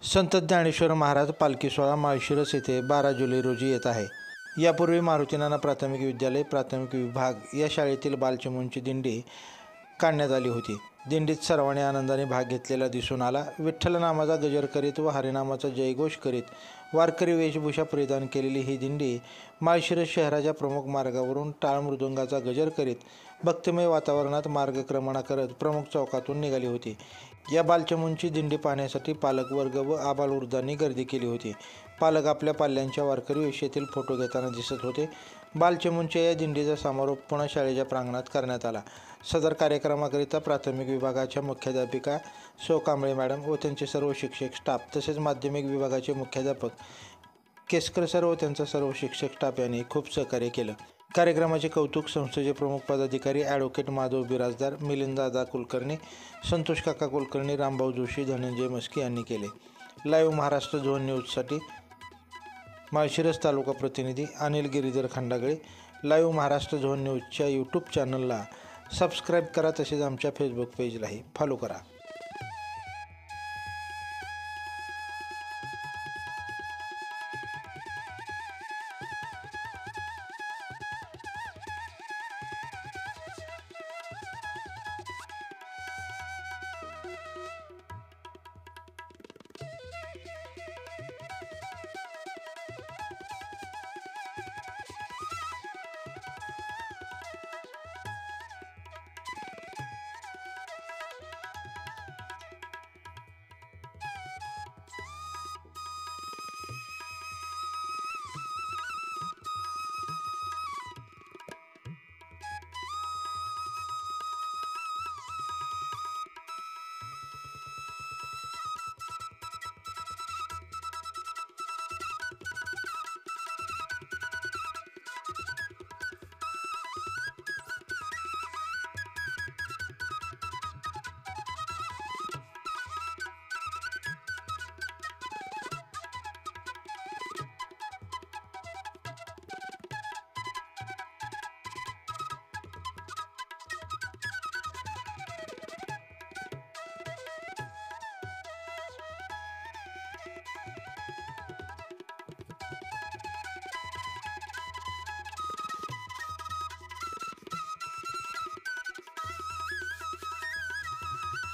संत ज्ञानेश्वर महाराज पालखी सोहळा माळशिरस येथे 12 जुलै रोजी येत आहे. यापूर्वी मारुतीनाना प्राथमिक विद्यालय प्राथमिक विभाग या शाळेतील बालचिमूंची दिंडी काढण्यात आली होती. दिंडीत सर्वांनी आनंदाने भाग घेतलेला दिसून आला. विठ्ठल नामाचा गजर करीत व हरिनामाचा जयघोष करीत वारकरी वेशभूषा परिधान केलेली ही दिंडी माळशिरस शहराच्या प्रमुख मार्गावरून टाळ मृदुंगाचा गजर करीत भक्तिमय वातावरणात मार्गक्रमणा करत प्रमुख चौकातून निघाली होती. या बालचिमूंची दिंडी पाहण्यासाठी पालकवर्ग व आबालवृद्धांनी गर्दी केली होती. पालक आपल्या पाल्यांच्या वारकरी वेशेतील फोटो घेताना दिसत होते. बालचिमूंच्या या दिंडीचा समारोप पुन्हा शाळेच्या प्रांगणात करण्यात आला. सदर कार्यक्रमाकरिता प्राथमिक विभागाच्या मुख्याध्यापिका सौ कांबळे मॅडम व त्यांचे सर्व शिक्षक स्टाफ तसेच माध्यमिक विभागाचे मुख्याध्यापक केसकर सर व त्यांचा सर्व शिक्षक स्टाफ यांनी खूप सहकार्य केलं. कार्यक्रमाचे कौतुक संस्थेचे प्रमुख पदाधिकारी ॲडव्होकेट माधव बिराजदार, मिलिंददादा कुलकर्णी, संतोष काका कुलकर्णी, रामभाऊ जोशी, धनंजय मस्की यांनी केले. लाईव्ह महाराष्ट्र झोन न्यूजसाठी माळशिरस तालुका प्रतिनिधी अनिल गिरीधर खंडागळे. लाईव्ह महाराष्ट्र झोन न्यूजच्या यूट्यूब चॅनलला सबस्क्राईब करा तसेच आमच्या फेसबुक पेजलाही फॉलो करा.